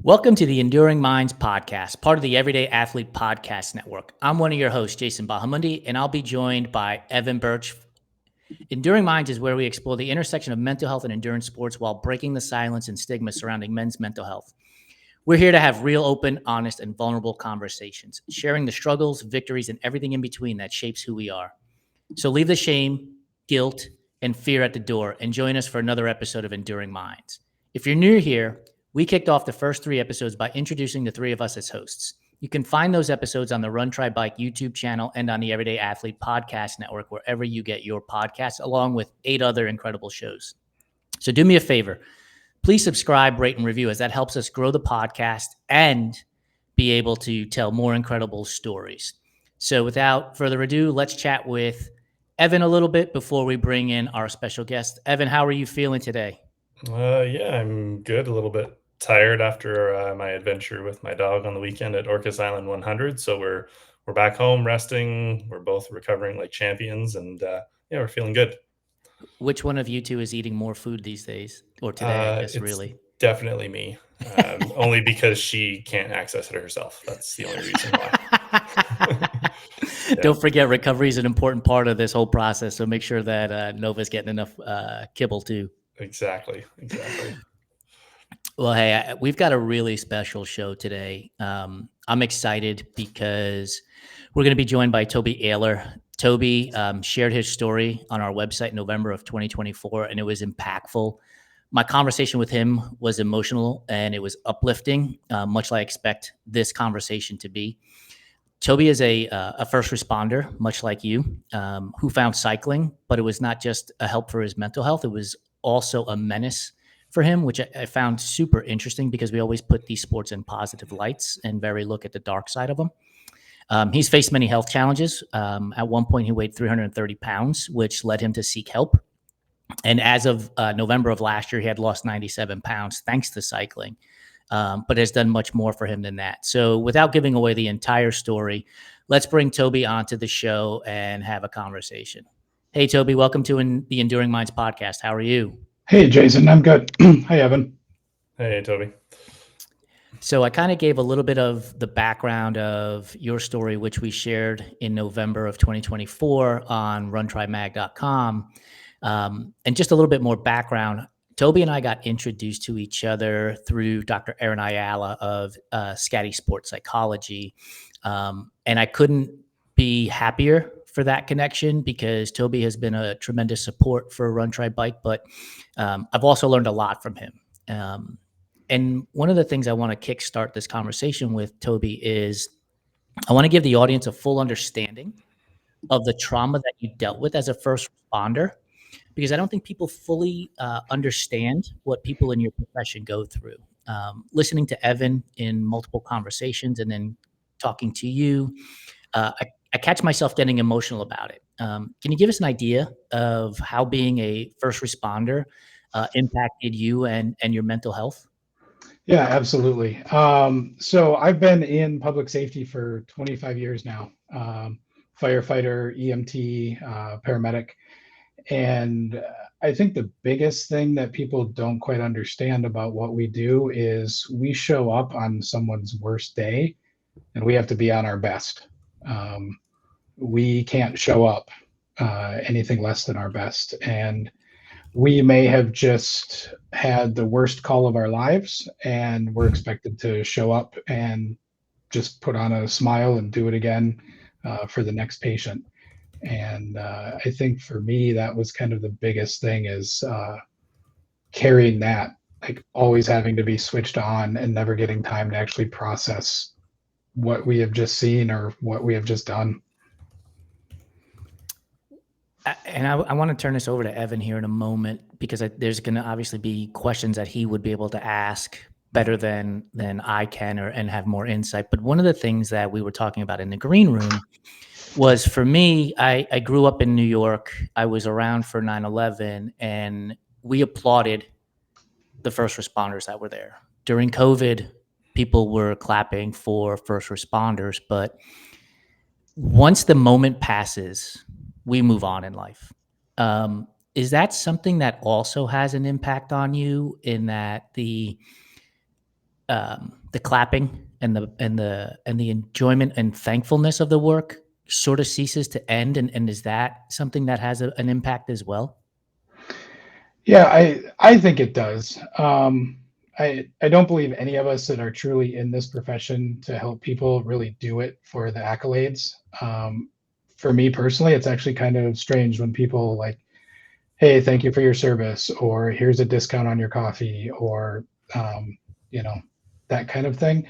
Welcome to the Enduring Minds podcast, part of the Everyday Athlete Podcast Network. I'm one of your hosts, Jason Bahamundi, and I'll be joined by Evan Birch. Enduring Minds is where we explore the intersection of mental health and endurance sports while breaking the silence and stigma surrounding men's mental health. We're here to have real, open, honest, and vulnerable conversations, sharing the struggles, victories, and everything in between that shapes who we are. So leave the shame, guilt, and fear at the door and join us for another episode of Enduring Minds. If you're new here, we kicked off the first 3 episodes by introducing the 3 of us as hosts. You can find those episodes on the Run Try Bike YouTube channel and on the Everyday Athlete Podcast Network, wherever you get your podcasts, along with 8 other incredible shows. So do me a favor. Please subscribe, rate, and review, as that helps us grow the podcast and be able to tell more incredible stories. So without further ado, let's chat with Evan a little bit before we bring in our special guest. Evan, how are you feeling today? Yeah, I'm good. A little bit tired after my adventure with my dog on the weekend at Orcas Island 100. So we're back home resting. We're both recovering like champions, and yeah, we're feeling good. Which one of you two is eating more food these days, or today, I guess, It's really? definitely me, only because she can't access it herself. That's the only reason why. Yeah, Don't forget, recovery is an important part of this whole process. So make sure that Nova's getting enough kibble too. exactly. Well, hey, we've got a really special show today. I'm excited because we're going to be joined by Toby Oehler. Toby shared his story on our website in November of 2024, and it was impactful. My conversation with him was emotional and it was uplifting, much like I expect this conversation to be. Toby is a first responder, much like you, who found cycling, but it was not just a help for his mental health. It was also a menace for him, which I found super interesting because we always put these sports in positive lights and very look at the dark side of them. He's faced many health challenges. At one point, he weighed 330 pounds, which led him to seek help. And as of November of last year, he had lost 97 pounds thanks to cycling, but has done much more for him than that. So without giving away the entire story, let's bring Toby onto the show and have a conversation. Hey, Toby, welcome to the Enduring Minds podcast. How are you? Hey, Jason, I'm good. Hi, Evan. Hey, Toby. So I kind of gave a little bit of the background of your story, which we shared in November of 2024 on runtrymag.com. And just a little bit more background. Toby and I got introduced to each other through Dr. Aaron Ayala of Scatty Sports Psychology. And I couldn't be happier for that connection because Toby has been a tremendous support for Run Try Bike, but I've also learned a lot from him. And one of the things I want to kickstart this conversation with, Toby, is I want to give the audience a full understanding of the trauma that you dealt with as a first responder, because I don't think people fully understand what people in your profession go through. Listening to Evan in multiple conversations and then talking to you, I catch myself getting emotional about it. Can you give us an idea of how being a first responder impacted you and your mental health? Yeah, absolutely. So I've been in public safety for 25 years now, firefighter, EMT, paramedic. And I think the biggest thing that people don't quite understand about what we do is we show up on someone's worst day and we have to be on our best. We can't show up anything less than our best. And we may have just had the worst call of our lives and we're expected to show up and just put on a smile and do it again for the next patient. And I think for me, that was kind of the biggest thing is carrying that, like always having to be switched on and never getting time to actually process what we have just seen or what we have just done. And I want to turn this over to Evan here in a moment because there's going to obviously be questions that he would be able to ask better than I can and have more insight. But one of the things that we were talking about in the green room was, for me, I grew up in New York. I was around for 9/11, and we applauded the first responders that were there. During COVID, people were clapping for first responders, but once the moment passes, we move on in life. Is that something that also has an impact on you, in that the clapping and the enjoyment and thankfulness of the work sort of ceases to end, and is that something that has an impact as well? Yeah, I think it does. I don't believe any of us that are truly in this profession to help people really do it for the accolades. For me personally, it's actually kind of strange when people like, "Hey, thank you for your service," or "Here's a discount on your coffee," or you know, that kind of thing.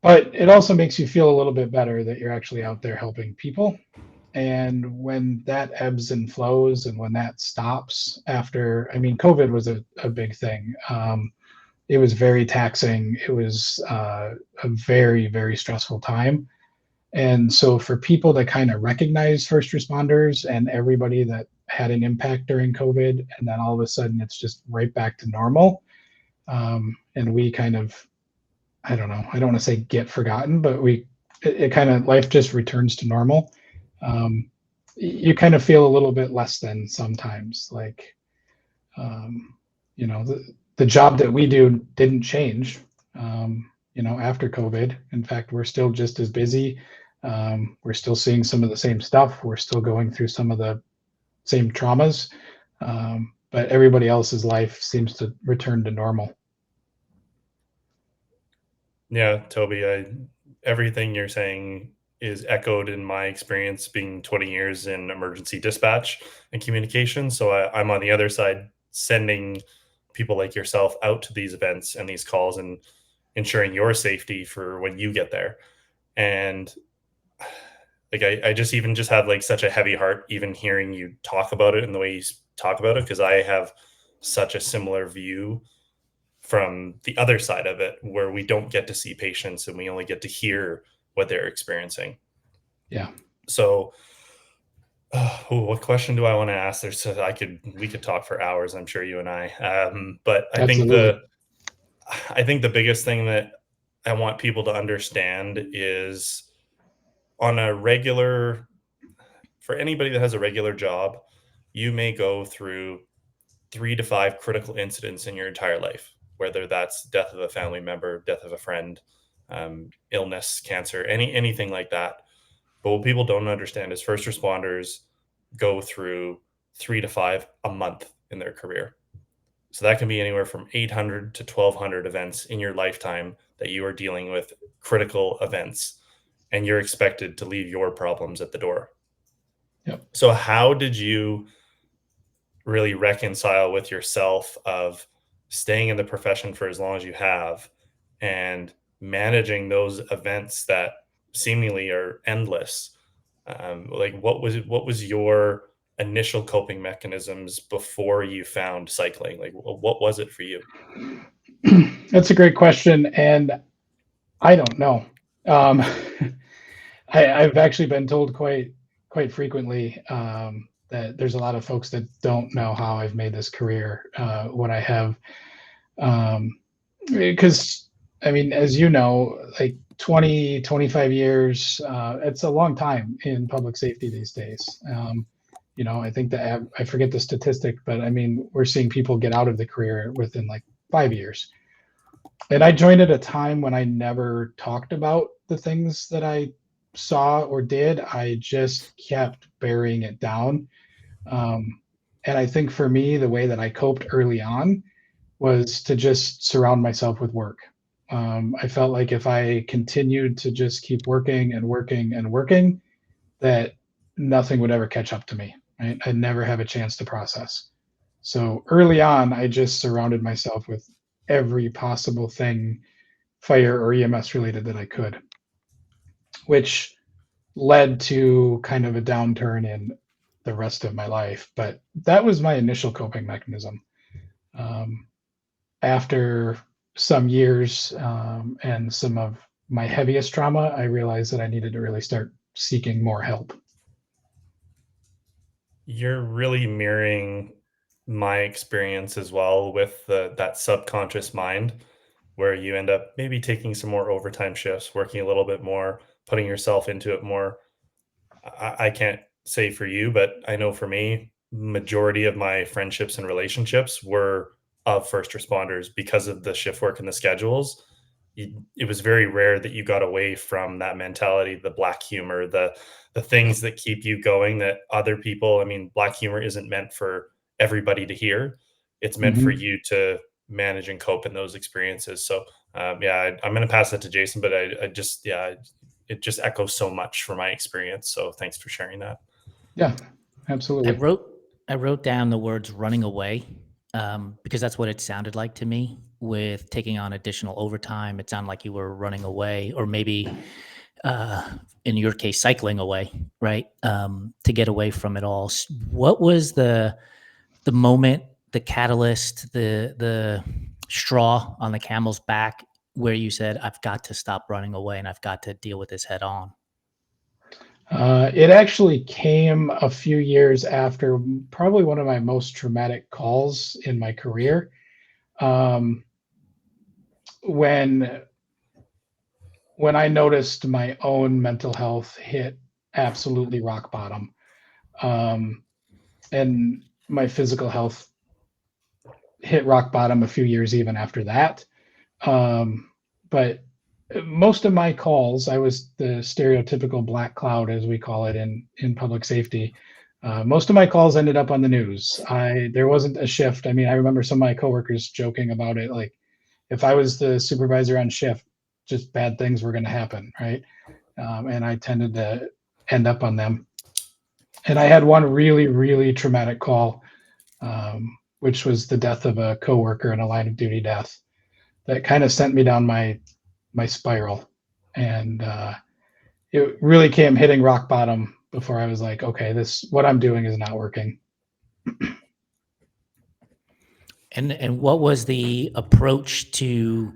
But it also makes you feel a little bit better that you're actually out there helping people. And when that ebbs and flows and when that stops after, I mean, COVID was a big thing. It was very taxing. It was a very, very stressful time. And so for people to kind of recognize first responders and everybody that had an impact during COVID, and then all of a sudden it's just right back to normal. And we kind of, I don't know, I don't want to say get forgotten, but it kind of, life just returns to normal. Um, you kind of feel a little bit less than sometimes. Like, um, the job that we do didn't change, after COVID. In fact, we're still just as busy. We're still seeing some of the same stuff. We're still going through some of the same traumas. But everybody else's life seems to return to normal. Yeah, Toby, everything you're saying is echoed in my experience being 20 years in emergency dispatch and communication. So I'm on the other side, sending people like yourself out to these events and these calls and ensuring your safety for when you get there. And like, I just even just have like such a heavy heart, even hearing you talk about it and the way you talk about it, because I have such a similar view from the other side of it, where we don't get to see patients and we only get to hear what they're experiencing. Yeah. So, what question do I want to ask? We could talk for hours, I'm sure, you and I. But Absolutely. I think the biggest thing that I want people to understand is, on a regular, for anybody that has a regular job, you may go through 3 to 5 critical incidents in your entire life, whether that's death of a family member, death of a friend, illness, cancer, anything like that. But what people don't understand is first responders go through 3 to 5 a month in their career. So that can be anywhere from 800 to 1,200 events in your lifetime that you are dealing with critical events, and you're expected to leave your problems at the door. Yep. So how did you really reconcile with yourself of staying in the profession for as long as you have and managing those events that seemingly are endless? Like, what was your initial coping mechanisms before you found cycling? Like, what was it for you? That's a great question, and I don't know. Um, I've actually been told quite frequently that there's a lot of folks that don't know how I've made this career what I have. Because I mean, as you know, like 20, 25 years, it's a long time in public safety these days. I think that I forget the statistic, but I mean, we're seeing people get out of the career within like 5 years. And I joined at a time when I never talked about the things that I saw or did. I just kept burying it down. And I think for me, the way that I coped early on was to just surround myself with work. I felt like if I continued to just keep working and working and working, that nothing would ever catch up to me. Right? I'd never have a chance to process. So early on, I just surrounded myself with every possible thing fire or EMS related that I could, which led to kind of a downturn in the rest of my life. But that was my initial coping mechanism. Um, After some years and some of my heaviest trauma, I realized that I needed to really start seeking more help. You're really mirroring my experience as well with that subconscious mind, where you end up maybe taking some more overtime shifts, working a little bit more, putting yourself into it more. I can't say for you, but I know for me, majority of my friendships and relationships were of first responders because of the shift work and the schedules. It was very rare that you got away from that mentality, the black humor, the things that keep you going that other people, I mean, black humor isn't meant for everybody to hear. It's meant for Mhm. you to manage and cope in those experiences. So yeah, I'm going to pass that to Jason, but I just, yeah, it just echoes so much from my experience. So thanks for sharing that. Yeah, I absolutely. wrote I wrote down the words running away, because that's what it sounded like to me with taking on additional overtime. It sounded like you were running away, or maybe in your case, cycling away, right? To get away from it all. What was the moment, the catalyst, the straw on the camel's back where you said, "I've got to stop running away and I've got to deal with this head on"? It actually came a few years after probably one of my most traumatic calls in my career. Um, when when I noticed my own mental health hit absolutely rock bottom, um, and my physical health hit rock bottom a few years even after that. Um, but most of my calls, I was the stereotypical black cloud, as we call it in public safety. Most of my calls ended up on the news. There wasn't a shift. I mean, I remember some of my coworkers joking about it, like if I was the supervisor on shift, just bad things were going to happen, right? And I tended to end up on them. And I had one really, really traumatic call, which was the death of a coworker in a line of duty death that kind of sent me down my spiral, and it really came hitting rock bottom before I was like, okay, this what I'm doing is not working. And what was the approach to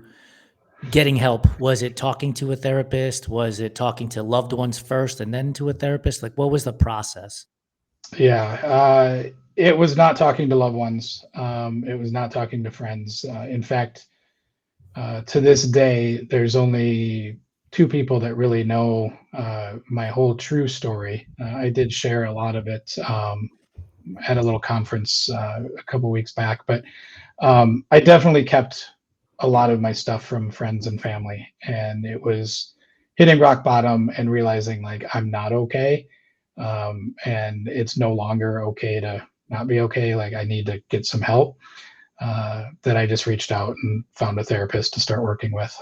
getting help? Was it talking to a therapist? Was it talking to loved ones first and then to a therapist? Like, what was the process? Yeah, it was not talking to loved ones. It was not talking to friends. In fact, to this day, there's only two people that really know my whole true story. I did share a lot of it at a little conference a couple weeks back, but I definitely kept a lot of my stuff from friends and family, and it was hitting rock bottom and realizing like I'm not okay, and it's no longer okay to not be okay. Like I need to get some help. That I just reached out and found a therapist to start working with.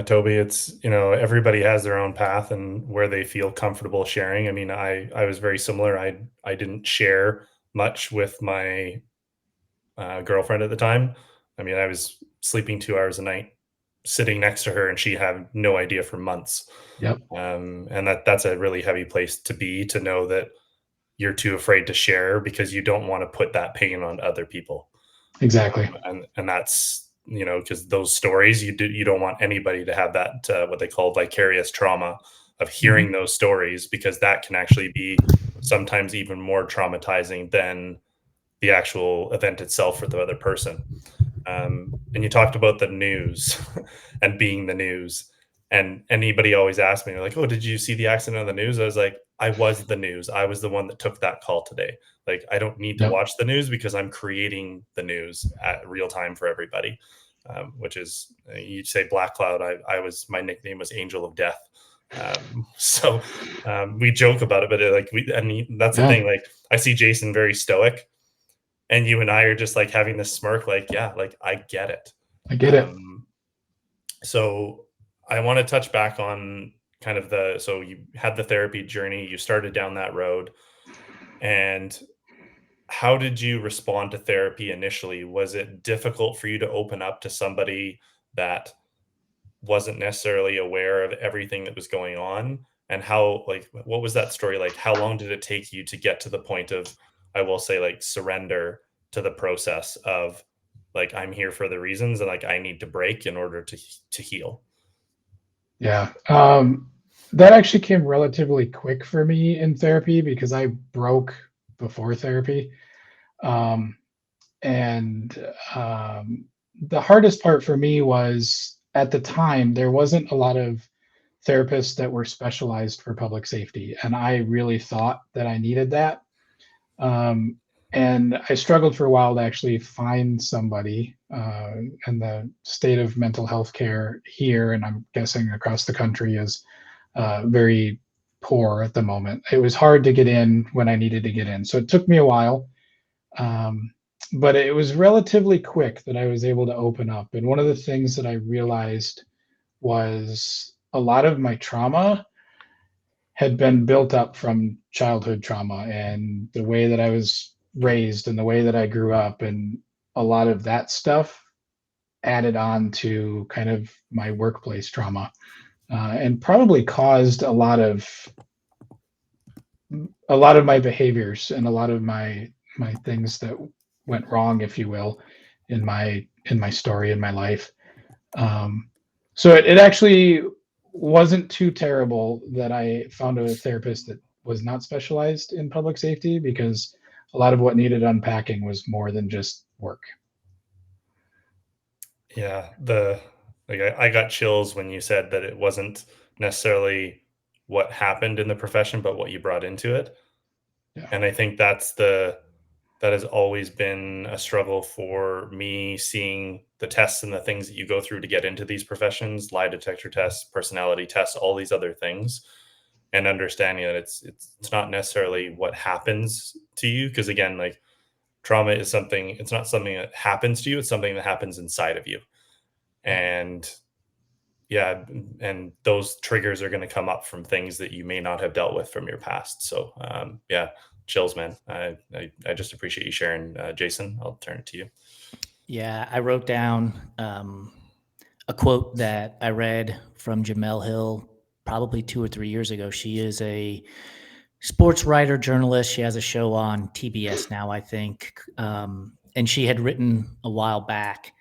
Toby, it's, everybody has their own path and where they feel comfortable sharing. I mean, I was very similar. I didn't share much with my girlfriend at the time. I mean, I was sleeping 2 hours a night, sitting next to her, and she had no idea for months. Yep, And that's a really heavy place to be, to know that you're too afraid to share because you don't want to put that pain on other people. exactly. And that's, because those stories, you don't want anybody to have that what they call vicarious trauma of Mhm. hearing those stories, because that can actually be sometimes even more traumatizing than the actual event itself for the other person. And you talked about the news and being the news. And anybody always asks me, they're like, "Oh, did you see the accident on the news?" I was like, "I was the news. I was the one that took that call today. Like, I don't need to Yep. watch the news because I'm creating the news at real time for everybody." Which is, you say Black Cloud. My nickname was Angel of Death. So we joke about it, but that's the Yeah, thing. Like, I see Jason very stoic, and you and I are just like having this smirk, like, yeah, like I get it. I get it. Um, so I want to touch back on kind of so you had the therapy journey, you started down that road, and how did you respond to therapy initially? Was it difficult for you to open up to somebody that wasn't necessarily aware of everything that was going on? And what was that story like? How long did it take you to get to the point of, I will say, like, surrender to the process of, like, I'm here for the reasons, and like I need to break in order to heal? Yeah. That actually came relatively quick for me in therapy because I broke before therapy. Um, and the hardest part for me was at the time, there wasn't a lot of therapists that were specialized for public safety. And I really thought that I needed that. Um, And I struggled for a while to actually find somebody. And the state of mental health care here, and I'm guessing across the country, is very poor at the moment. It was hard to get in when I needed to get in. So it took me a while. Um, but it was relatively quick that I was able to open up. And one of the things that I realized was a lot of my trauma had been built up from childhood trauma and the way that I was raised and the way that I grew up. And a lot of that stuff added on to kind of my workplace trauma, and probably caused a lot of my behaviors and a lot of my things that went wrong, if you will, in my story, in my life. So it actually wasn't too terrible that I found a therapist that was not specialized in public safety, because a lot of what needed unpacking was more than just work. Yeah, I got chills when you said that it wasn't necessarily what happened in the profession, but what you brought into it. Yeah. And I think that has always been a struggle for me, seeing the tests and the things that you go through to get into these professions, lie detector tests, personality tests, all these other things, and understanding that it's not necessarily what happens to you. Because again, like trauma is something, it's not something that happens to you, it's something that happens inside of you. And yeah, and those triggers are going to come up from things that you may not have dealt with from your past. So yeah, chills, man. I just appreciate you sharing. Jason, I'll turn it to you. Yeah, I wrote down a quote that I read from Jamel Hill probably 2 or 3 years ago. She is a sports writer, journalist. She has a show on TBS now, I think. And she had written a while back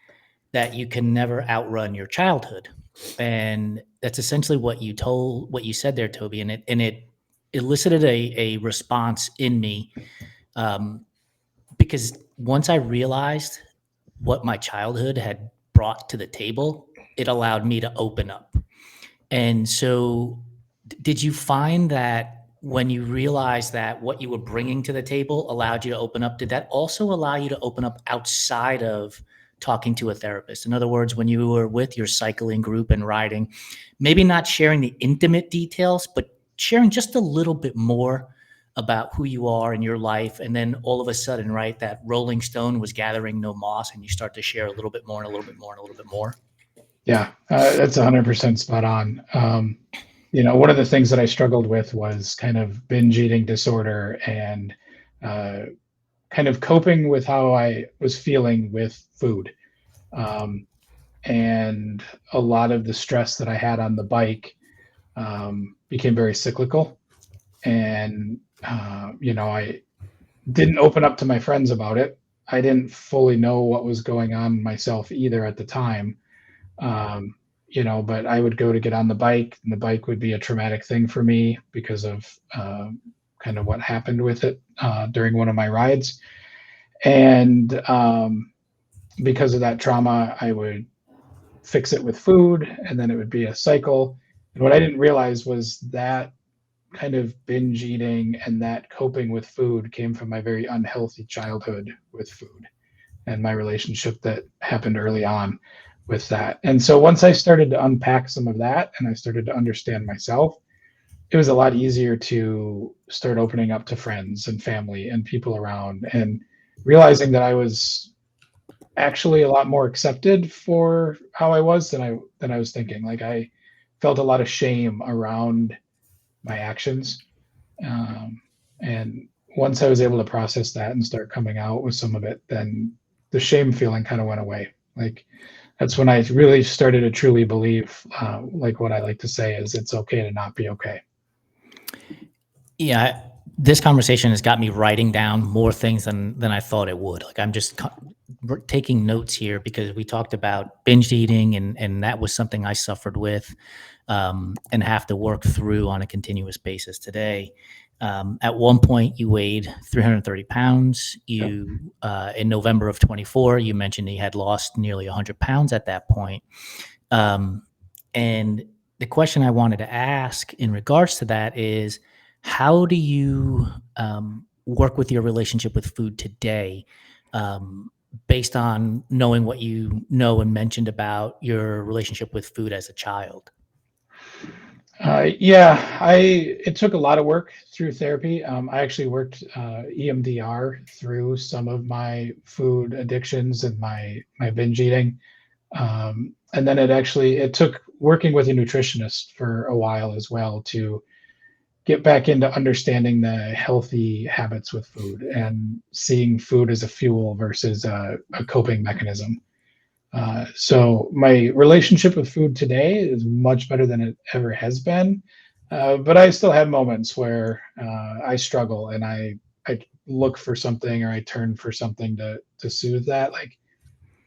that you can never outrun your childhood. And that's essentially what you said there, Toby. And it elicited a response in me, because once I realized what my childhood had brought to the table, it allowed me to open up. And so, did you find that when you realized that what you were bringing to the table allowed you to open up, did that also allow you to open up outside of talking to a therapist? In other words, when you were with your cycling group and riding, maybe not sharing the intimate details, but sharing just a little bit more about who you are in your life. And then all of a sudden, right, that rolling stone was gathering no moss, and you start to share a little bit more and a little bit more and a little bit more. Yeah, that's 100% spot on. One of the things that I struggled with was kind of binge eating disorder, and uh, kind of coping with how I was feeling with food. Um, and a lot of the stress that I had on the bike became very cyclical. And, I didn't open up to my friends about it. I didn't fully know what was going on myself either at the time. Um, but I would go to get on the bike, and the bike would be a traumatic thing for me because of kind of what happened with it during one of my rides. And because of that trauma, I would fix it with food, and then it would be a cycle. And what I didn't realize was that kind of binge eating and that coping with food came from my very unhealthy childhood with food and my relationship that happened early on with that. And so once I started to unpack some of that and I started to understand myself, it was a lot easier to start opening up to friends and family and people around, and realizing that I was actually a lot more accepted for how I was than I was thinking. Like, I felt a lot of shame around my actions. And once I was able to process that and start coming out with some of it, then the shame feeling kind of went away. Like, that's when I really started to truly believe, like what I like to say is, it's okay to not be okay. Yeah, this conversation has got me writing down more things than I thought it would. Like, I'm just taking notes here because we talked about binge eating, and that was something I suffered with, and have to work through on a continuous basis today. At one point, you weighed 330 pounds. You, in November of 24, you mentioned you had lost nearly 100 pounds at that point. And the question I wanted to ask in regards to that is, how do you work with your relationship with food today, based on knowing what you know and mentioned about your relationship with food as a child? It took a lot of work through therapy. I actually worked EMDR through some of my food addictions and my binge eating. And then it took working with a nutritionist for a while as well to get back into understanding the healthy habits with food and seeing food as a fuel versus a coping mechanism. So my relationship with food today is much better than it ever has been. But I still have moments where I struggle and I look for something or I turn for something to soothe that. Like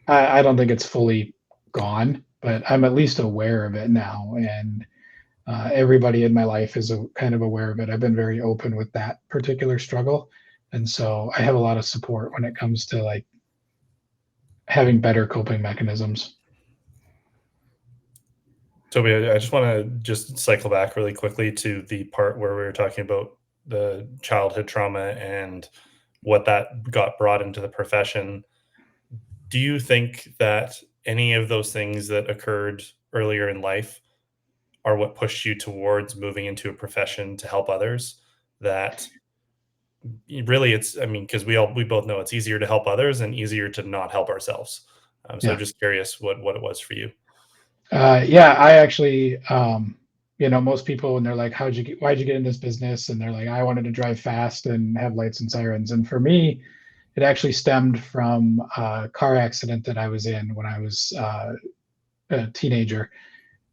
I don't think it's fully gone, but I'm at least aware of it now, and everybody in my life is kind of aware of it. I've been very open with that particular struggle, and so I have a lot of support when it comes to like having better coping mechanisms. Toby, I just want to just cycle back really quickly to the part where we were talking about the childhood trauma and what that got brought into the profession. Do you think that any of those things that occurred earlier in life are what pushed you towards moving into a profession to help others? That really, it's, I mean, because we both know it's easier to help others and easier to not help ourselves. So Yeah. I'm just curious what it was for you. Yeah, I actually, most people when they're like, why'd you get in this business? And they're like, I wanted to drive fast and have lights and sirens. And for me, it actually stemmed from a car accident that I was in when I was a teenager.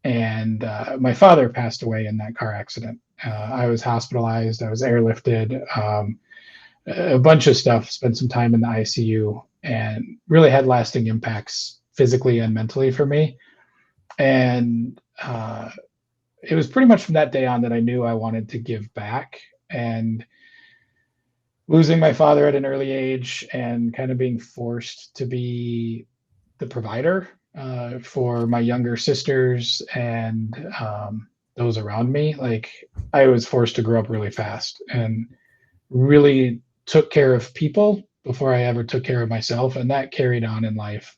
And my father passed away in that car accident. I was hospitalized, I was airlifted, a bunch of stuff, spent some time in the ICU, and really had lasting impacts physically and mentally for me. And it was pretty much from that day on that I knew I wanted to give back. And losing my father at an early age and kind of being forced to be the provider for my younger sisters and those around me, like I was forced to grow up really fast and really took care of people before I ever took care of myself. And that carried on in life.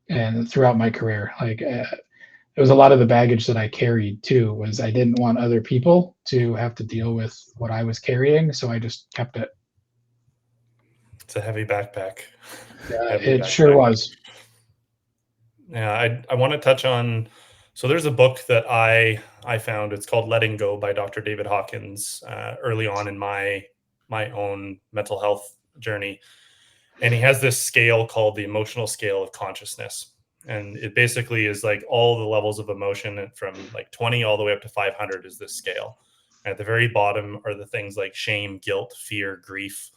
And throughout my career, like it was a lot of the baggage that I carried too, was I didn't want other people to have to deal with what I was carrying. So I just kept it. It's a heavy backpack. Yeah, Heavy it sure backpack. was. Yeah, I want to touch on. So there's a book that I found. It's called Letting Go by Dr. David Hawkins. Early on in my own mental health journey, and he has this scale called the emotional scale of consciousness, and it basically is like all the levels of emotion, and from like 20 all the way up to 500 is this scale. And at the very bottom are the things like shame, guilt, fear, grief,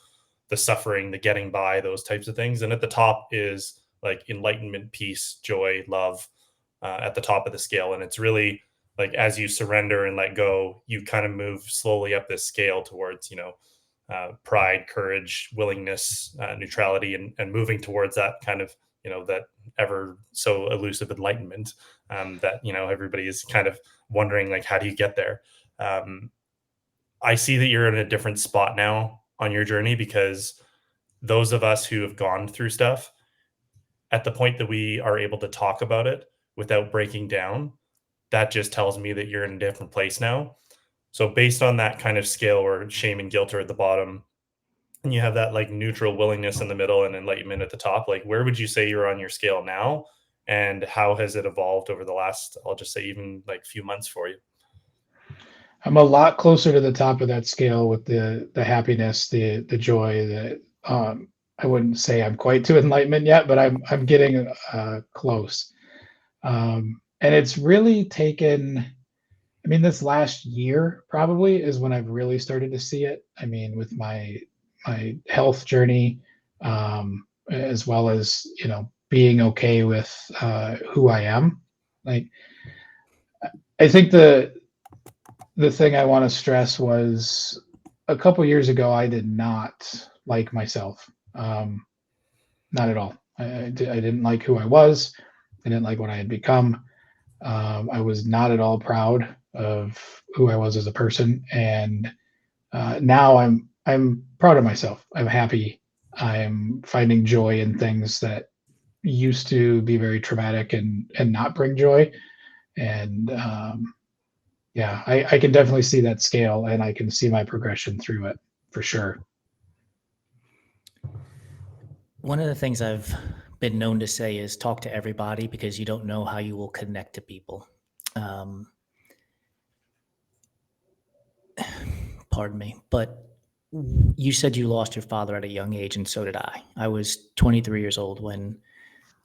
the suffering, the getting by, those types of things. And at the top is like enlightenment, peace, joy, love, at the top of the scale. And it's really like as you surrender and let go, you kind of move slowly up this scale towards, pride, courage, willingness, neutrality, and moving towards that kind of, that ever so elusive enlightenment, that, everybody is kind of wondering, like, how do you get there? Um, I see that you're in a different spot now on your journey, because those of us who have gone through stuff, at the point that we are able to talk about it without breaking down, that just tells me that you're in a different place now. So based on that kind of scale where shame and guilt are at the bottom, and you have that like neutral willingness in the middle and enlightenment at the top, like where would you say you're on your scale now? And how has it evolved over the last, I'll just say, even like few months for you? I'm a lot closer to the top of that scale with the happiness, the joy. The I wouldn't say I'm quite to enlightenment yet, but I'm getting close. And it's really taken. I mean, this last year probably is when I've really started to see it. I mean, with my health journey, as well as being okay with who I am. Like, I think the thing I want to stress was a couple years ago, I did not like myself. Not at all. I didn't like who I was. I didn't like what I had become. I was not at all proud of who I was as a person. And now I'm proud of myself. I'm happy. I'm finding joy in things that used to be very traumatic and not bring joy. And yeah, I can definitely see that scale, and I can see my progression through it for sure. One of the things I've been known to say is talk to everybody because you don't know how you will connect to people. Um, pardon me, but you said you lost your father at a young age, and so did I. I was 23 years old when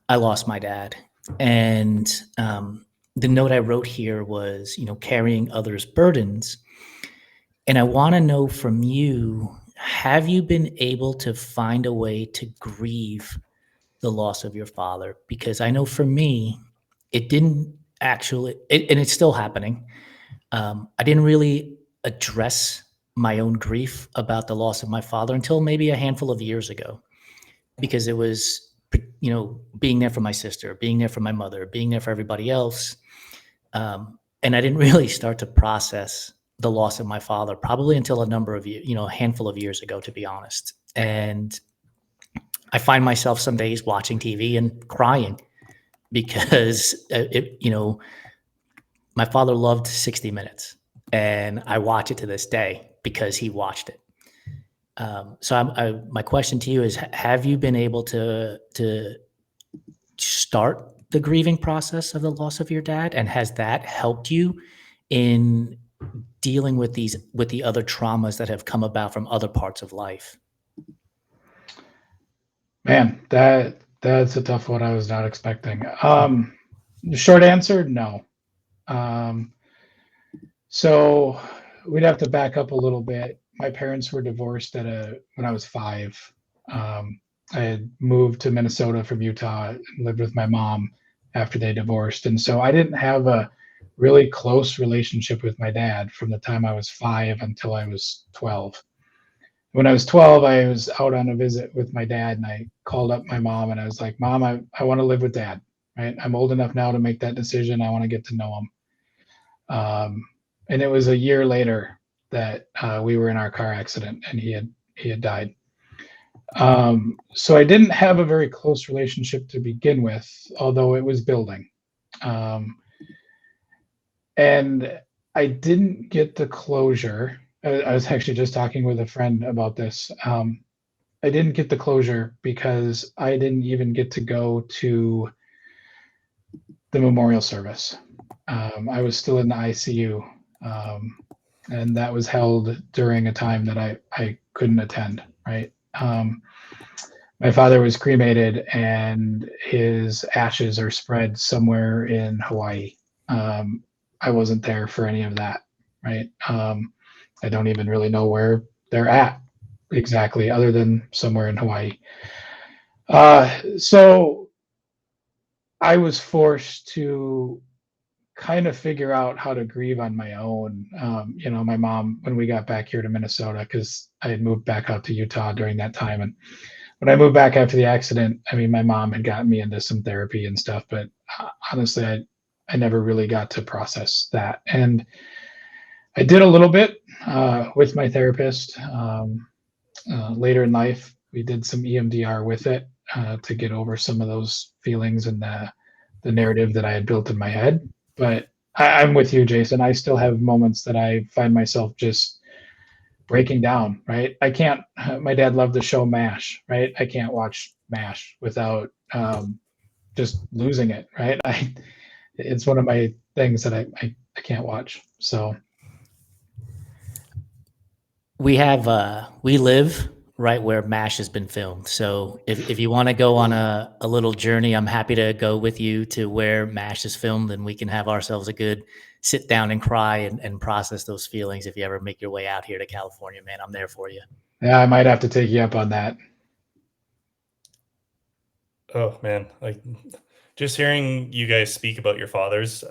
I lost my dad. And the note I wrote here was, carrying others' burdens. And I want to know from you, have you been able to find a way to grieve the loss of your father? Because I know for me, it didn't actually, and it's still happening. I didn't really address my own grief about the loss of my father until maybe a handful of years ago, because it was, being there for my sister, being there for my mother, being there for everybody else. And I didn't really start to process the loss of my father probably until a number of years, a handful of years ago, to be honest. And I find myself some days watching TV and crying because my father loved 60 Minutes, and I watch it to this day because he watched it. So my question to you is: have you been able to start the grieving process of the loss of your dad, and has that helped you in dealing with the other traumas that have come about from other parts of life? Man, that's a tough one. I was not expecting. The short answer, no. Um, so we'd have to back up a little bit. My parents were divorced when I was 5. I had moved to Minnesota from Utah and lived with my mom after they divorced, and so I didn't have a really close relationship with my dad from the time I was 5 until I was 12. When I was 12, I was out on a visit with my dad, and I called up my mom and I was like, Mom, I want to live with dad, right? I'm old enough now to make that decision. I want to get to know him. And it was a year later that we were in our car accident, and he had died. So I didn't have a very close relationship to begin with, although it was building. Um, and I didn't get the closure. I was actually just talking with a friend about this. I didn't get the closure because I didn't even get to go to the memorial service. I was still in the ICU, and that was held during a time that I couldn't attend, right? My father was cremated, and his ashes are spread somewhere in Hawaii. I wasn't there for any of that, right? I don't even really know where they're at exactly, other than somewhere in Hawaii. So I was forced to kind of figure out how to grieve on my own. My mom, when we got back here to Minnesota, because I had moved back out to Utah during that time, and when I moved back after the accident, I mean, my mom had gotten me into some therapy and stuff, but honestly, I never really got to process that. And I did a little bit with my therapist later in life. We did some EMDR with it to get over some of those feelings and the narrative that I had built in my head. But I'm with you, Jason. I still have moments that I find myself just breaking down, right? I can't, my dad loved the show MASH, right? I can't watch MASH without just losing it, right? It's one of my things that I can't watch. So we live right where MASH has been filmed. So if you want to go on a little journey, I'm happy to go with you to where MASH is filmed, and we can have ourselves a good sit down and cry and process those feelings. If you ever make your way out here to California, man, I'm there for you. yeah, I might have to take you up on that. Oh man, like just hearing you guys speak about your fathers.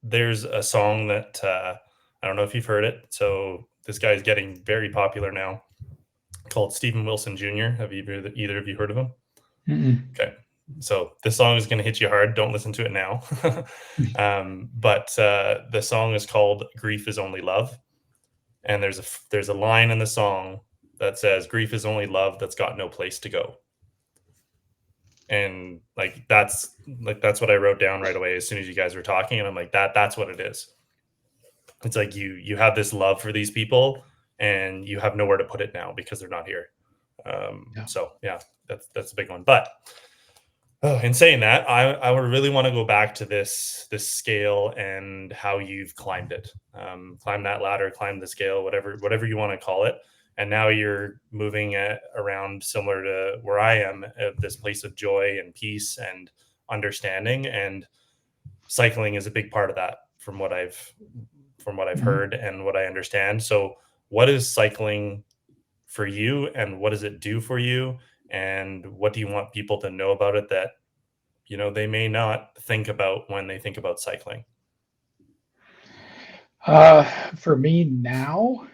There's a song that I don't know if you've heard it. So this guy's getting very popular now, called Stephen Wilson Jr. Have either of you heard of him? Mm-mm. Okay, so this song is going to hit you hard. Don't listen to it now. But the song is called "Grief Is Only Love," And there's a line in the song that says, "Grief is only love that's got no place to go." And like that's what I wrote down right away as soon as you guys were talking, and I'm like, that's what it is. It's like you have this love for these people, and you have nowhere to put it now because they're not here. So yeah, that's a big one. But in saying that, I would really want to go back to this scale and how you've climbed it, climb that ladder, climb the scale, whatever you want to call it. And now you're moving it around similar to where I am, at this place of joy and peace and understanding. And cycling is a big part of that, from what I've heard and what I understand. So, what is cycling for you, and what does it do for you? And what do you want people to know about it that, they may not think about when they think about cycling? For me now,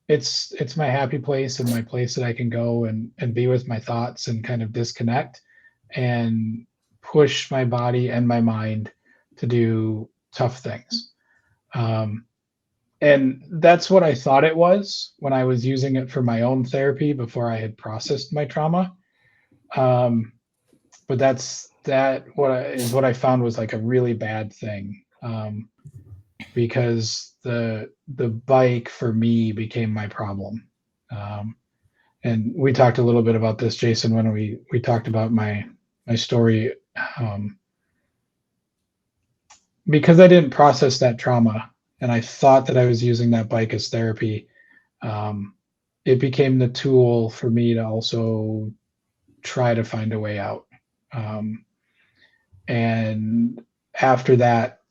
it's my happy place and my place that I can go and be with my thoughts and kind of disconnect and push my body and my mind to do tough things. And that's what I thought it was when I was using it for my own therapy before I had processed my trauma. But what I found was like a really bad thing, because the bike for me became my problem. And we talked a little bit about this, Jason, when we talked about my story. Because I didn't process that trauma and I thought that I was using that bike as therapy, it became the tool for me to also try to find a way out. And after that,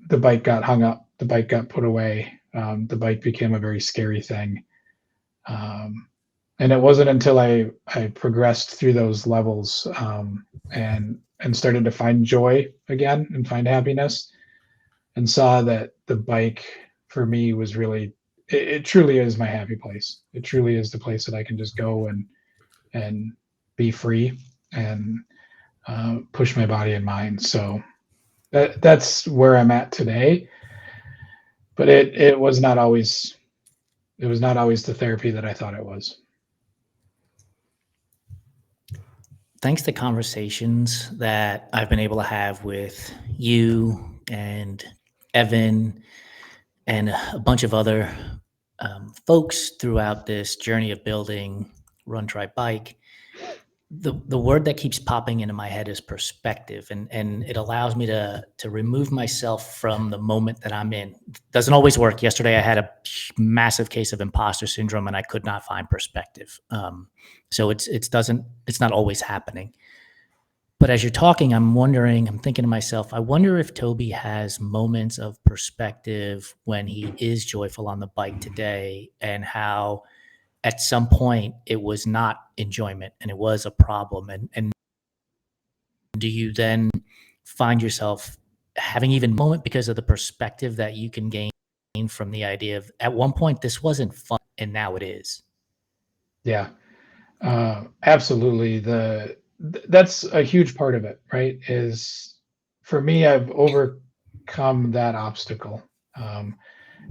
the bike got hung up, the bike got put away, the bike became a very scary thing. And it wasn't until I progressed through those levels, and started to find joy again and find happiness, and saw that the bike for me was really, it truly is my happy place. It truly is the place that I can just go and be free and push my body and mind. So that's where I'm at today. But it was not always the therapy that I thought it was. Thanks to conversations that I've been able to have with you and Evan and a bunch of other folks throughout this journey of building Run, Try, Bike, the word that keeps popping into my head is perspective, and it allows me to remove myself from the moment that I'm in. Doesn't always work. Yesterday I had a massive case of imposter syndrome and I could not find perspective. So it's not always happening. But as you're talking, I'm thinking to myself, I wonder if Toby has moments of perspective when he is joyful on the bike today, and how at some point it was not enjoyment and it was a problem. And do you then find yourself having even a moment because of the perspective that you can gain from the idea of, at one point this wasn't fun and now it is? Yeah, absolutely. That's a huge part of it, right? Is, for me, I've overcome that obstacle,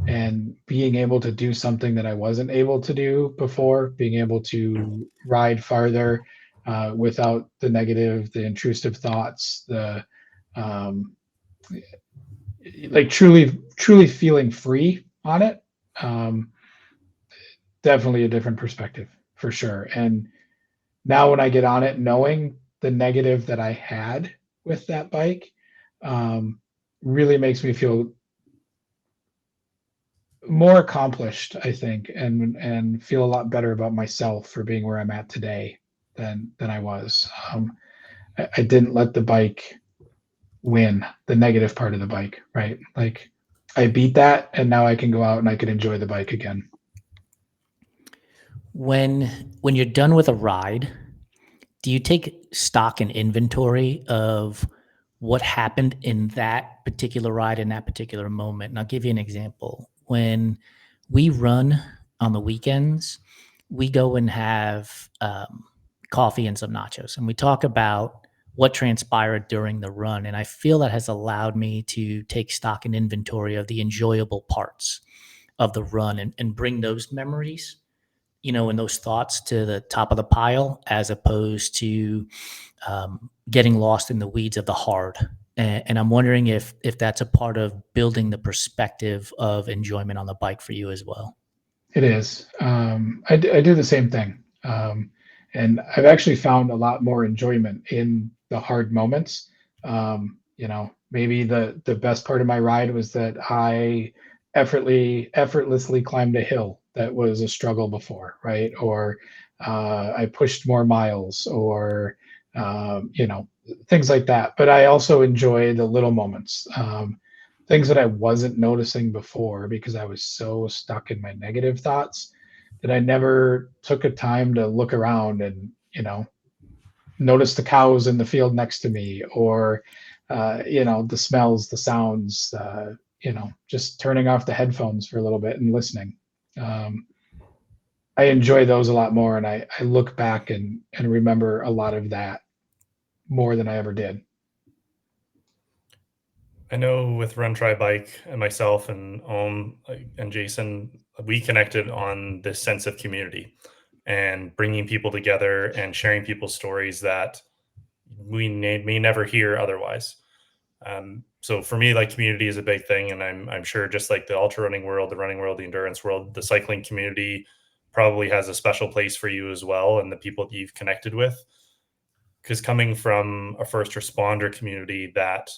and being able to do something that I wasn't able to do before, being able to ride farther without the negative, the intrusive thoughts, the like truly feeling free on it. Definitely a different perspective for sure. And now when I get on it, knowing the negative that I had with that bike, really makes me feel more accomplished, I think, and feel a lot better about myself for being where I'm at today than I was. I didn't let the bike win, the negative part of the bike, right? Like, I beat that, and now I can go out and I can enjoy the bike again. When you're done with a ride, do you take stock and inventory of what happened in that particular ride in that particular moment? And I'll give you an example. When we run on the weekends, we go and have coffee and some nachos, and we talk about what transpired during the run. And I feel that has allowed me to take stock and inventory of the enjoyable parts. of the run and bring those memories, and those thoughts to the top of the pile, as opposed to getting lost in the weeds of the hard. And I'm wondering if that's a part of building the perspective of enjoyment on the bike for you as well. It is. I do the same thing. And I've actually found a lot more enjoyment in the hard moments. Maybe the best part of my ride was that I effortlessly climbed a hill that was a struggle before, right? Or I pushed more miles, or things like that. But I also enjoy the little moments, things that I wasn't noticing before because I was so stuck in my negative thoughts that I never took a time to look around and, notice the cows in the field next to me, or, the smells, the sounds, just turning off the headphones for a little bit and listening. Um, I enjoy those a lot more. And I look back and remember a lot of that more than I ever did. I know with Run Try Bike and myself and and Jason, we connected on this sense of community and bringing people together and sharing people's stories that we may never hear otherwise. So for me, like, community is a big thing, and I'm sure, just like the ultra running world, the running world, the endurance world, the cycling community probably has a special place for you as well, and the people that you've connected with. Because coming from a first responder community that,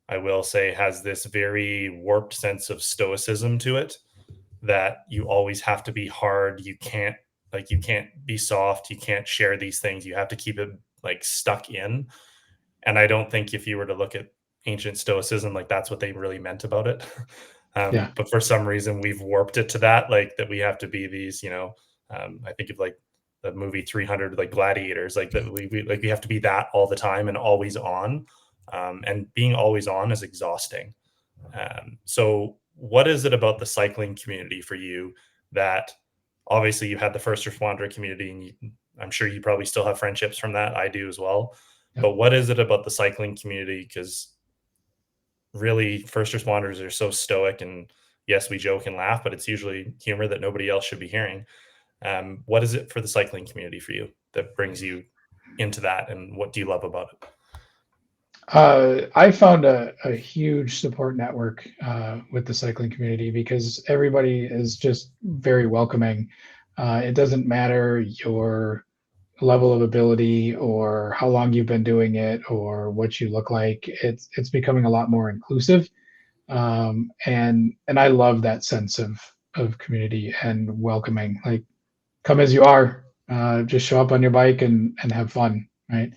I will say, has this very warped sense of stoicism to it, that you always have to be hard. You can't be soft. You can't share these things. You have to keep it like stuck in. And I don't think, if you were to look at ancient stoicism, like, that's what they really meant about it. Yeah. But for some reason we've warped it to that, like, that we have to be these, I think of like the movie 300, like gladiators, like that we have to be that all the time and always on. And being always on is exhausting. So what is it about the cycling community for you that, obviously, you had the first responder community, and I'm sure you probably still have friendships from that. I do as well. Yep. But what is it about the cycling community? Because really, first responders are so stoic, and yes, we joke and laugh, but it's usually humor that nobody else should be hearing. What is it for the cycling community for you that brings you into that, and what do you love about it? I found a huge support network with the cycling community because everybody is just very welcoming. It doesn't matter your level of ability or how long you've been doing it or what you look like. It's becoming a lot more inclusive, and I love that sense of community and welcoming. Like, come as you are, just show up on your bike and have fun, right?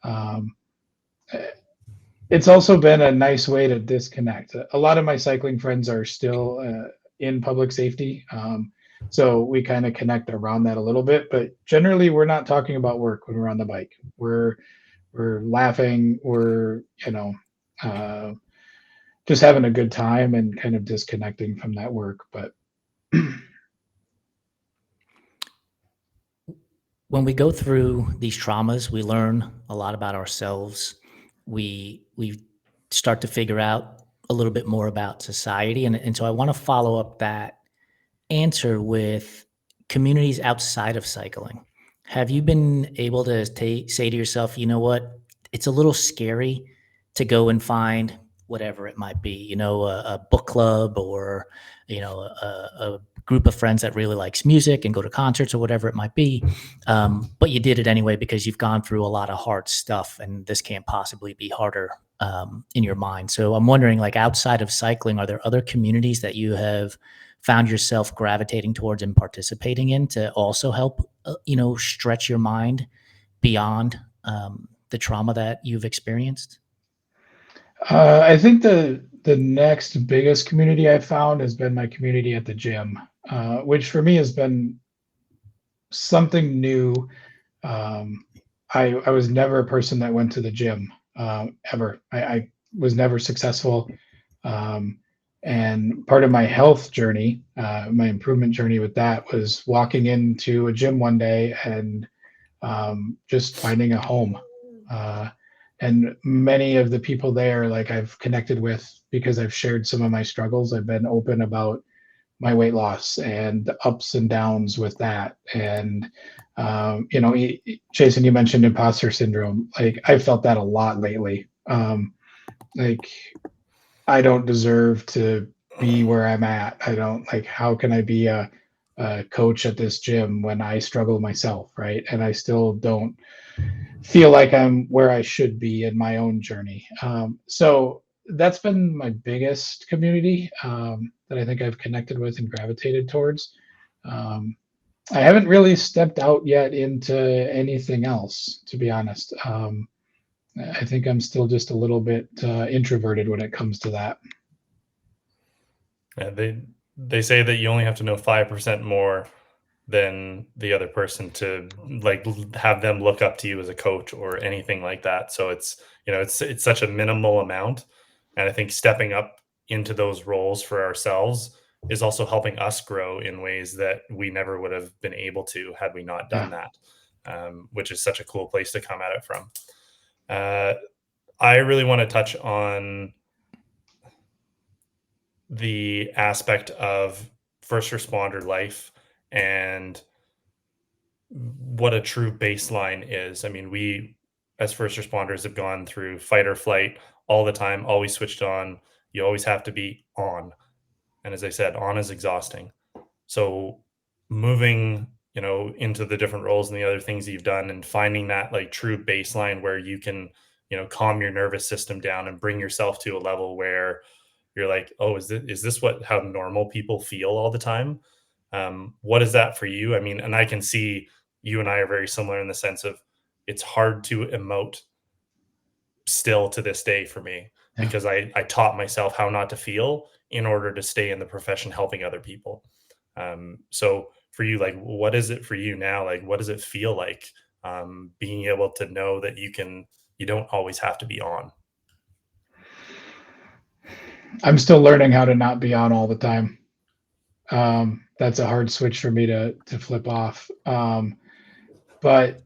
Um, it's also been a nice way to disconnect. A lot of my cycling friends are still in public safety, so we kind of connect around that a little bit. But generally, we're not talking about work when we're on the bike. We're laughing. We're uh, just having a good time and kind of disconnecting from that work. But When we go through these traumas, we learn a lot about ourselves. We start to figure out a little bit more about society, and so I want to follow up that answer with communities outside of cycling. Have you been able to say to yourself, you know what, it's a little scary to go and find whatever it might be, a book club, or a group of friends that really likes music and go to concerts or whatever it might be, but you did it anyway because you've gone through a lot of hard stuff, and this can't possibly be harder in your mind. So I'm wondering, like, outside of cycling, are there other communities that you have found yourself gravitating towards and participating in to also help, stretch your mind beyond the trauma that you've experienced? I think the next biggest community I've found has been my community at the gym, which for me has been something new. I was never a person that went to the gym ever. I was never successful. Um, and part of my health journey, my improvement journey with that, was walking into a gym one day and just finding a home. Uh, and many of the people there, like, I've connected with because I've shared some of my struggles. I've been open about my weight loss and the ups and downs with that. And, Jason, you mentioned imposter syndrome. Like, I felt that a lot lately. Like, I don't deserve to be where I'm at. I don't, like, how can I be a coach at this gym when I struggle myself, right? And I still don't feel like I'm where I should be in my own journey. So that's been my biggest community that I think I've connected with and gravitated towards. Um, I haven't really stepped out yet into anything else, to be honest. I think I'm still just a little bit introverted when it comes to that. Yeah, they say that you only have to know 5% more than the other person to like have them look up to you as a coach or anything like that. So it's, it's such a minimal amount. And I think stepping up into those roles for ourselves is also helping us grow in ways that we never would have been able to had we not done Yeah. that, which is such a cool place to come at it from. I really want to touch on the aspect of first responder life and what a true baseline is. I mean, we as first responders have gone through fight or flight all the time, always switched on. You always have to be on. And as I said, on is exhausting. So moving, into the different roles and the other things that you've done and finding that like true baseline where you can, calm your nervous system down and bring yourself to a level where you're like, oh, is this what how normal people feel all the time? What is that for you? I mean, and I can see you and I are very similar in the sense of it's hard to emote still to this day for me Yeah. because I taught myself how not to feel in order to stay in the profession helping other people. So for you, like, what is it for you now? Like, what does it feel like being able to know that you don't always have to be on? I'm still learning how to not be on all the time. That's a hard switch for me to flip off. But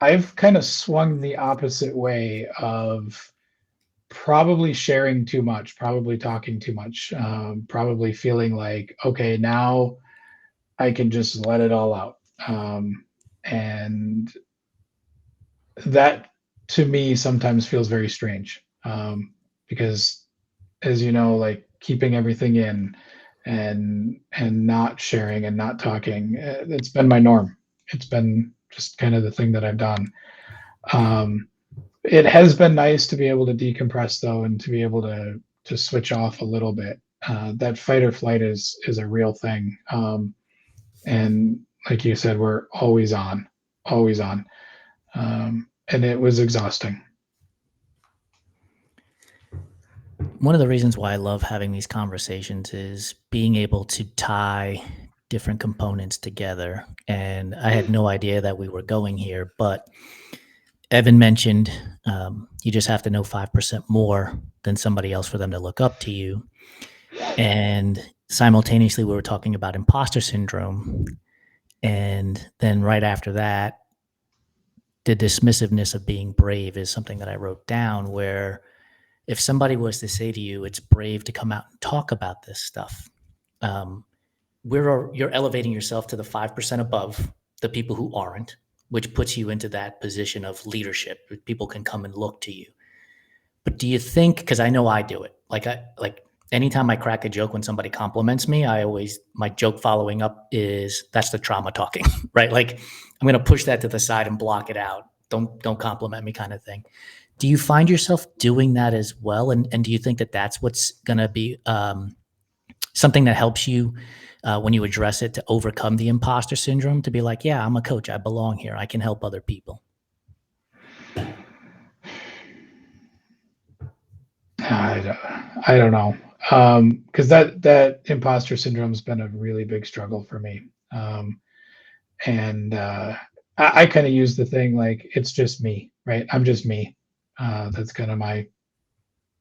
I've kind of swung the opposite way of probably sharing too much, probably talking too much, probably feeling like, okay, now I can just let it all out. And that to me sometimes feels very strange because, as you know, like keeping everything in and not sharing and not talking, it's been my norm. It's been just kind of the thing that I've done. Um, it has been nice to be able to decompress though, and to be able to switch off a little bit. That fight or flight is a real thing, and like you said, we're always on, and it was exhausting. One of the reasons why I love having these conversations is being able to tie different components together. And I had no idea that we were going here, but Evan mentioned you just have to know 5% more than somebody else for them to look up to you. And simultaneously, we were talking about imposter syndrome. And then right after that, the dismissiveness of being brave is something that I wrote down where if somebody was to say to you, it's brave to come out and talk about this stuff, um, you're elevating yourself to the 5% above the people who aren't, which puts you into that position of leadership. People can come and look to you. But do you think, because I know I do it, like anytime I crack a joke when somebody compliments me, my joke following up is that's the trauma talking, right? Like I'm going to push that to the side and block it out. Don't compliment me kind of thing. Do you find yourself doing that as well? And do you think that that's what's going to be something that helps you when you address it to overcome the imposter syndrome, to be like, yeah, I'm a coach. I belong here. I can help other people. I don't know. Because that imposter syndrome has been a really big struggle for me. And I kind of use the thing like it's just me, right? I'm just me. That's kind of my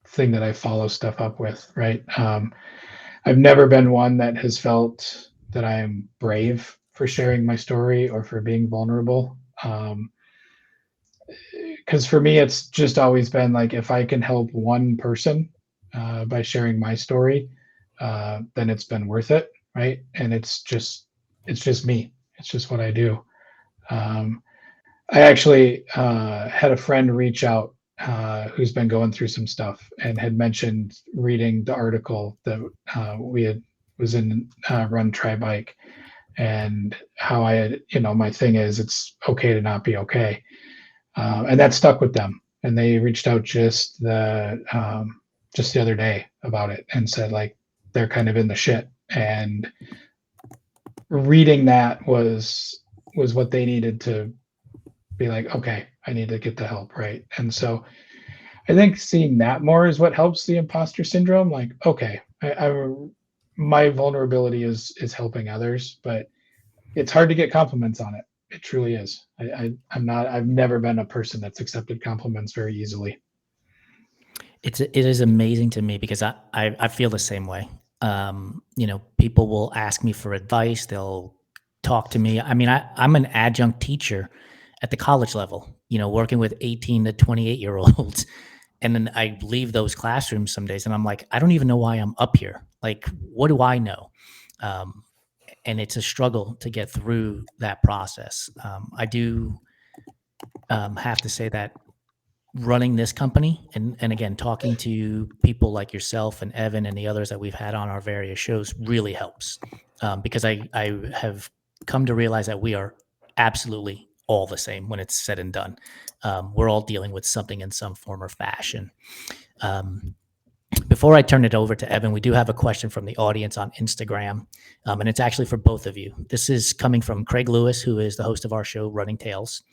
thing that I follow stuff up with, right? I've never been one that has felt that I am brave for sharing my story or for being vulnerable. Because for me, it's just always been like if I can help one person by sharing my story, then it's been worth it, right? And it's just me. It's just what I do. I actually had a friend reach out who's been going through some stuff and had mentioned reading the article that we had was in Run Try Bike, and how I had, my thing is it's okay to not be okay, and that stuck with them. And they reached out just the other day about it and said like they're kind of in the shit, and reading that was what they needed to be like, okay, I need to get the help, right? And so I think seeing that more is what helps the imposter syndrome. Like, okay, my vulnerability is helping others, but it's hard to get compliments on it. It truly is. I've never been a person that's accepted compliments very easily. It is amazing to me because I feel the same way. People will ask me for advice. They'll talk to me. I mean, I'm an adjunct teacher at the college level, working with 18 to 28-year-olds. And then I leave those classrooms some days and I'm like, I don't even know why I'm up here. Like, what do I know? And it's a struggle to get through that process. I do have to say that running this company and again, talking to people like yourself and Evan and the others that we've had on our various shows really helps, because I have come to realize that we are absolutely all the same when it's said and done. We're all dealing with something in some form or fashion. Before I turn it over to Evan, we do have a question from the audience on Instagram, and it's actually for both of you. This is coming from Craig Lewis, who is the host of our show, Running Tales.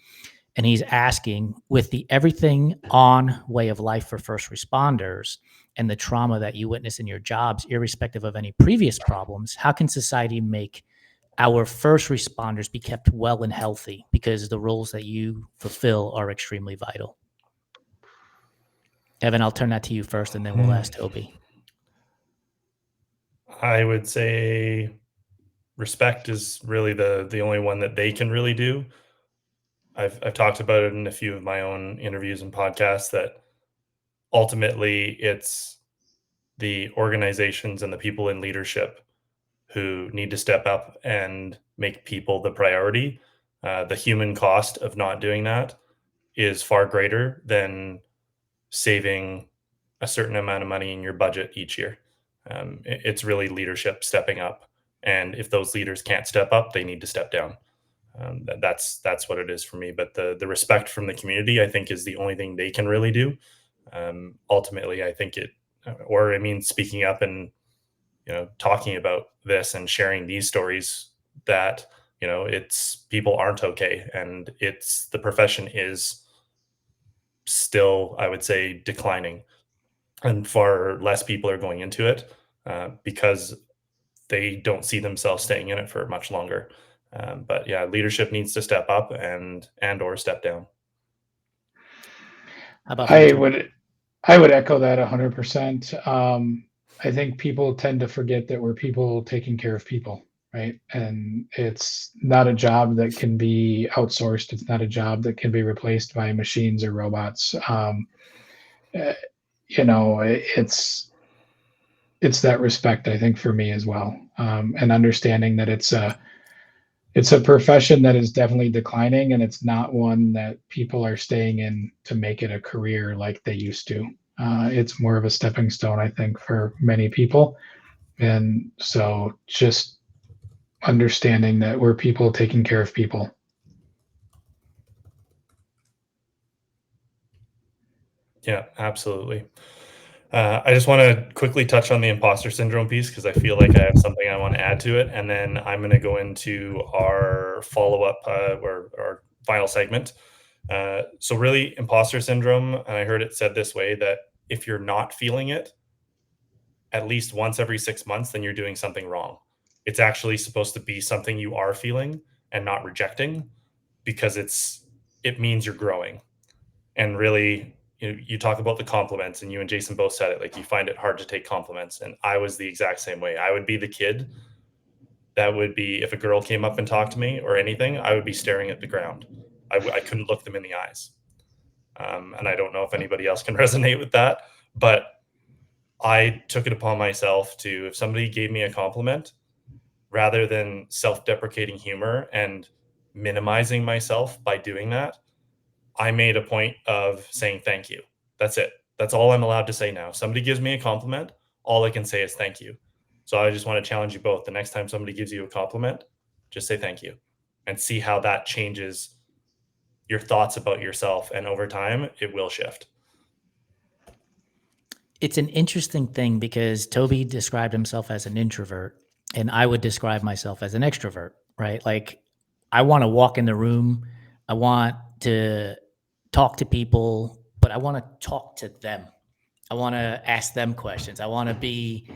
And he's asking, with the everything on way of life for first responders and the trauma that you witness in your jobs, irrespective of any previous problems, how can society make our first responders be kept well and healthy? Because the roles that you fulfill are extremely vital. Evan, I'll turn that to you first, and then we'll ask Toby. I would say respect is really the only one that they can really do. I've talked about it in a few of my own interviews and podcasts that ultimately it's the organizations and the people in leadership who need to step up and make people the priority. The human cost of not doing that is far greater than saving a certain amount of money in your budget each year. It's really leadership stepping up. And if those leaders can't step up, they need to step down. That's what it is for me. But the respect from the community, I think, is the only thing they can really do. Ultimately, I think speaking up and talking about this and sharing these stories that it's people aren't okay, and it's the profession is still, I would say, declining, and far less people are going into it because they don't see themselves staying in it for much longer. But yeah, leadership needs to step up and/or step down. How about you, Toby? I would echo that 100%. I think people tend to forget that we're people taking care of people, right? And it's not a job that can be outsourced. It's not a job that can be replaced by machines or robots. It's that respect, I think, for me as well, and understanding that it's a profession that is definitely declining, and it's not one that people are staying in to make it a career like they used to. It's more of a stepping stone, I think, for many people. And so just understanding that we're people taking care of people. Yeah, absolutely. I just want to quickly touch on the imposter syndrome piece because I feel like I have something I want to add to it, and then I'm going to go into our follow-up or our final segment. So really, imposter syndrome, and I heard it said this way, that if you're not feeling it at least once every 6 months, then you're doing something wrong. It's actually supposed to be something you are feeling and not rejecting, because it means you're growing. And really, you talk about the compliments, and you and Jason both said it, like you find it hard to take compliments. And I was the exact same way. I would be the kid that would be, if a girl came up and talked to me or anything, I would be staring at the ground. I couldn't look them in the eyes. And I don't know if anybody else can resonate with that, but I took it upon myself to, if somebody gave me a compliment, rather than self-deprecating humor and minimizing myself by doing that, I made a point of saying thank you. That's it. That's all I'm allowed to say now. Somebody gives me a compliment, all I can say is thank you. So I just want to challenge you both. The next time somebody gives you a compliment, just say thank you and see how that changes your thoughts about yourself. And over time, it will shift. It's an interesting thing because Toby described himself as an introvert, and I would describe myself as an extrovert, right? Like, I want to walk in the room, I want to talk to people, but I want to talk to them. I want to ask them questions. I want to be,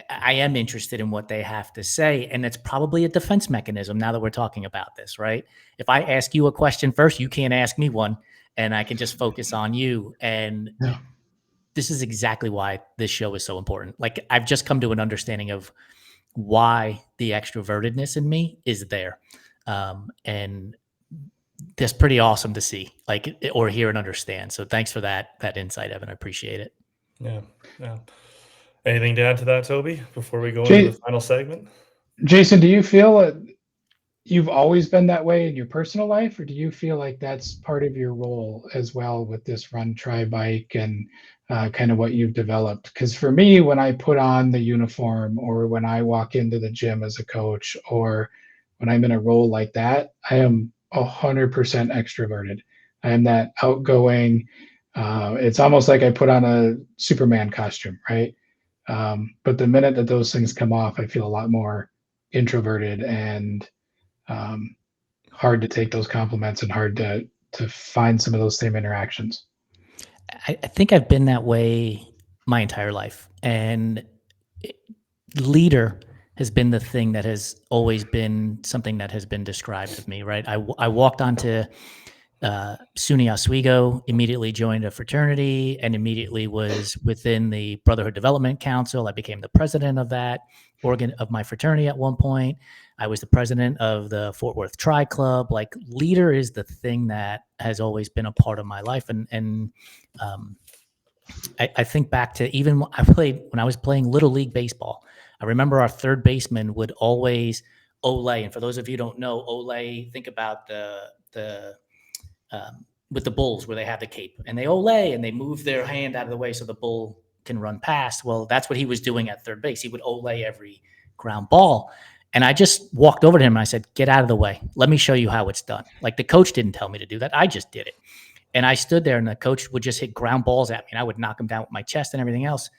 I am interested in what they have to say. And it's probably a defense mechanism now that we're talking about this, right? If I ask you a question first, you can't ask me one, and I can just focus on you. And Yeah. this is exactly why this show is so important. Like, I've just come to an understanding of why the extrovertedness in me is there. And that's pretty awesome to see, like, or hear and understand. So thanks for that insight, Evan. I appreciate it. Yeah. Yeah. Anything to add to that, Toby, before we go into Ja- the final segment? Jason, do you feel that you've always been that way in your personal life, or do you feel like that's part of your role as well with this run, try, bike, and kind of what you've developed? Because for me, when I put on the uniform, or when I walk into the gym as a coach, or when I'm in a role like that, I am 100% extroverted. I am that outgoing. It's almost like I put on a Superman costume, right? But the minute that those things come off, I feel a lot more introverted and um, hard to take those compliments and hard to find some of those same interactions. I think I've been that way my entire life. And leader has been the thing that has always been something that has been described of me, right? I walked onto SUNY Oswego, immediately joined a fraternity, and immediately was within the Brotherhood Development Council. I became the president of that organ of my fraternity at one point. I was the president of the Fort Worth Tri Club. Like, leader is the thing that has always been a part of my life, and I think back to even when I was playing Little League Baseball. I remember our third baseman would always ole. And for those of you who don't know, ole, think about the with the bulls where they have the cape and they ole and they move their hand out of the way so the bull can run past. Well, that's what he was doing at third base. He would ole every ground ball. And I just walked over to him and I said, "Get out of the way. Let me show you how it's done." Like, the coach didn't tell me to do that. I just did it. And I stood there and the coach would just hit ground balls at me and I would knock him down with my chest and everything else,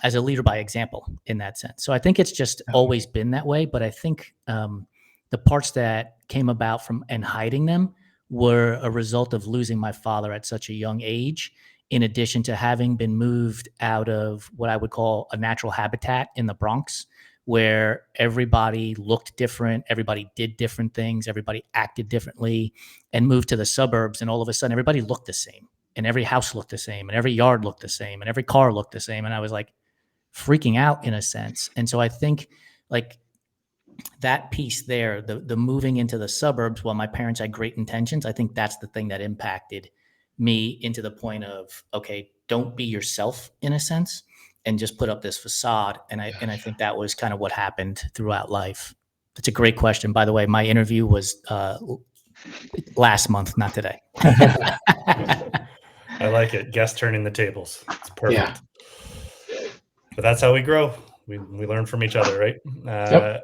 as a leader by example in that sense. So I think it's just always been that way. But I think the parts that came about from and hiding them were a result of losing my father at such a young age, in addition to having been moved out of what I would call a natural habitat in the Bronx, where everybody looked different, everybody did different things, everybody acted differently, and moved to the suburbs. And all of a sudden, everybody looked the same, and every house looked the same, and every yard looked the same, and every car looked the same. And I was like freaking out in a sense. And so I think, like, that piece there, the moving into the suburbs while my parents had great intentions, I think that's the thing that impacted me into the point of, okay, don't be yourself in a sense and just put up this facade. And I think that was kind of what happened throughout life. That's a great question. By the way, my interview was last month, not today. I like it. Guest turning the tables. It's Yeah. perfect. But that's how we grow. We learn from each other, right? Yep.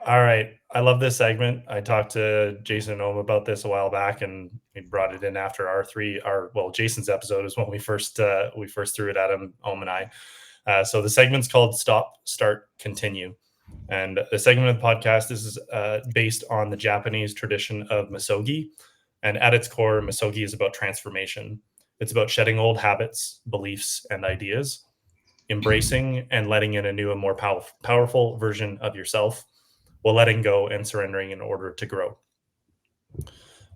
All right. I love this segment. I talked to Jason and Ohm about this a while back, and we brought it in after Jason's episode is when we first threw it at him, Ohm and I. So the segment's called Stop, Start, Continue. And the segment of the podcast is based on the Japanese tradition of misogi. And at its core, misogi is about transformation. It's about shedding old habits, beliefs, and ideas, embracing and letting in a new and more powerful version of yourself, while letting go and surrendering in order to grow.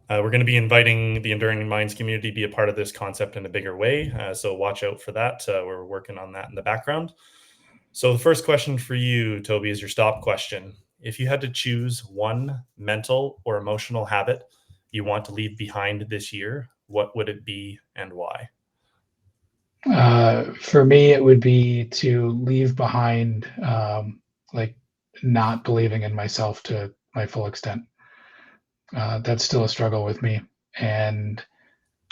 We're going to be inviting the Enduring Minds community to be a part of this concept in a bigger way. So watch out for that. We're working on that in the background. So the first question for you, Toby, is your stop question. If you had to choose one mental or emotional habit you want to leave behind this year, what would it be and why? For me, it would be to leave behind, like not believing in myself to my full extent. That's still a struggle with me. And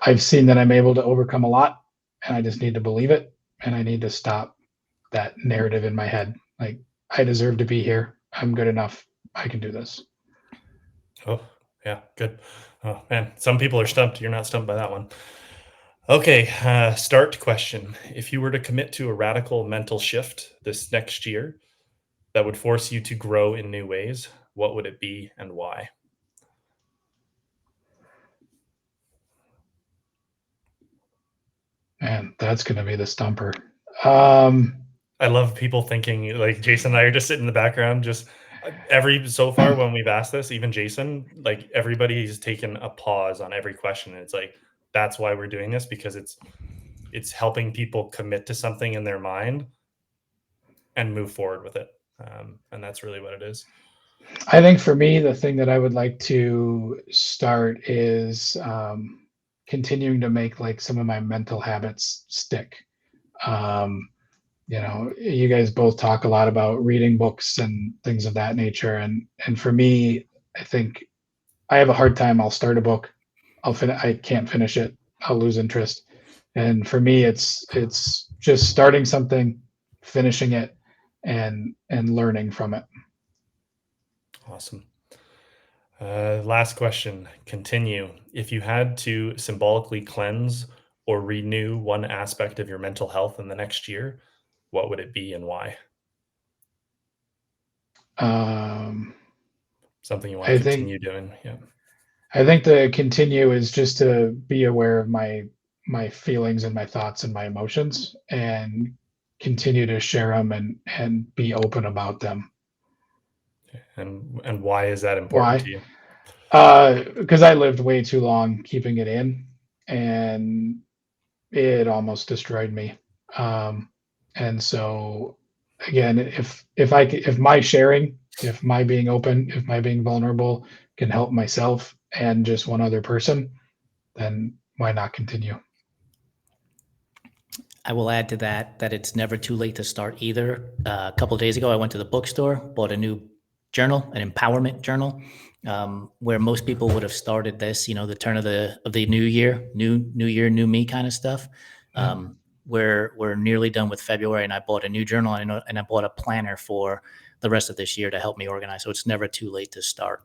I've seen that I'm able to overcome a lot, and I just need to believe it. And I need to stop that narrative in my head. Like, I deserve to be here. I'm good enough. I can do this. Oh, yeah, good. Oh man, some people are stumped. You're not stumped by that one. Okay, start question. If you were to commit to a radical mental shift this next year that would force you to grow in new ways, what would it be and why? And that's going to be the stumper. Um, I love people thinking like Jason and I are just sitting in the background, just every so far when we've asked this, even Jason, like everybody's taken a pause on every question. And it's like, that's why we're doing this, because it's helping people commit to something in their mind and move forward with it. And that's really what it is. I think for me, the thing that I would like to start is continuing to make like some of my mental habits stick. Um, you guys both talk a lot about reading books and things of that nature, and for me, I think I have a hard time. I'll start a book, I can't finish it. I'll lose interest. And for me, it's just starting something, finishing it, and learning from it. Awesome. Last question. Continue. If you had to symbolically cleanse or renew one aspect of your mental health in the next year, what would it be and why? Um, Something you want I to think continue doing. Yeah. I think the continue is just to be aware of my feelings and my thoughts and my emotions, and continue to share them and be open about them. And why is that important Why? to you? Because I lived way too long keeping it in, and it almost destroyed me. And so again, if my sharing, if my being open, if my being vulnerable can help myself and just one other person, then why not continue? I will add to that it's never too late to start either. A couple of days ago, I went to the bookstore, bought a new journal, an empowerment journal, where most people would have started this, the turn of the new year, new year, new me kind of stuff. We're nearly done with February, and I bought a new journal, and I bought a planner for the rest of this year to help me organize. So it's never too late to start.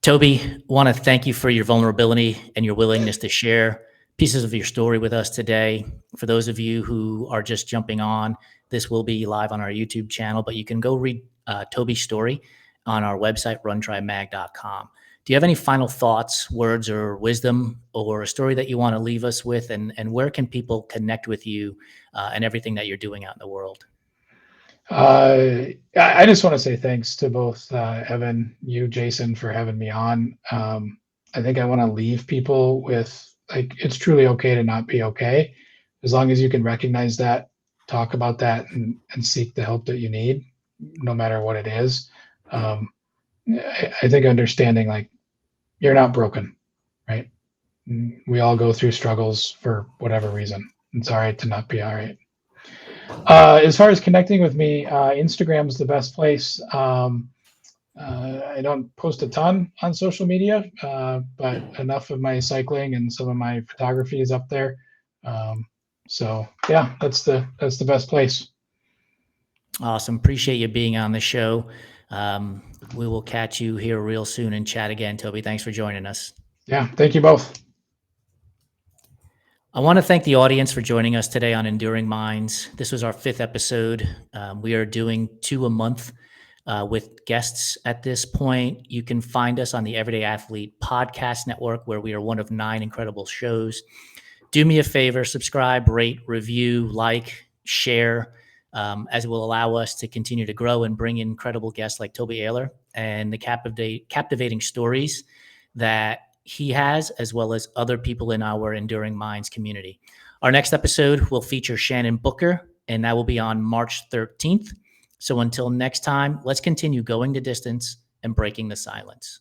Toby, want to thank you for your vulnerability and your willingness to share pieces of your story with us today. For those of you who are just jumping on, this will be live on our YouTube channel, but you can go read Toby's story on our website, runtrimag.com. Do you have any final thoughts, words, or wisdom, or a story that you want to leave us with? And where can people connect with you and everything that you're doing out in the world? I just want to say thanks to both Evan, you, Jason, for having me on. I think I want to leave people with, like, it's truly okay to not be okay, as long as you can recognize that, talk about that, and seek the help that you need, no matter what it is. I think understanding, like, you're not broken, right? We all go through struggles for whatever reason. It's all right to not be all right. As far as connecting with me, Instagram's the best place. I don't post a ton on social media, but enough of my cycling and some of my photography is up there. So yeah, that's the best place. Awesome. Appreciate you being on the show. We will catch you here real soon and chat again, Toby. Thanks for joining us. Yeah, thank you both. I want to thank the audience for joining us today on Enduring Minds. This was our 5th episode. We are doing 2 a month with guests at this point. You can find us on the Everyday Athlete Podcast Network, where we are one of 9 incredible shows. Do me a favor, subscribe, rate, review, like, share, as it will allow us to continue to grow and bring in incredible guests like Toby Oehler and the captivating stories that he has, as well as other people in our Enduring Minds community. Our next episode will feature Shannon Booker, and that will be on March 13th. So until next time, let's continue going the distance and breaking the silence.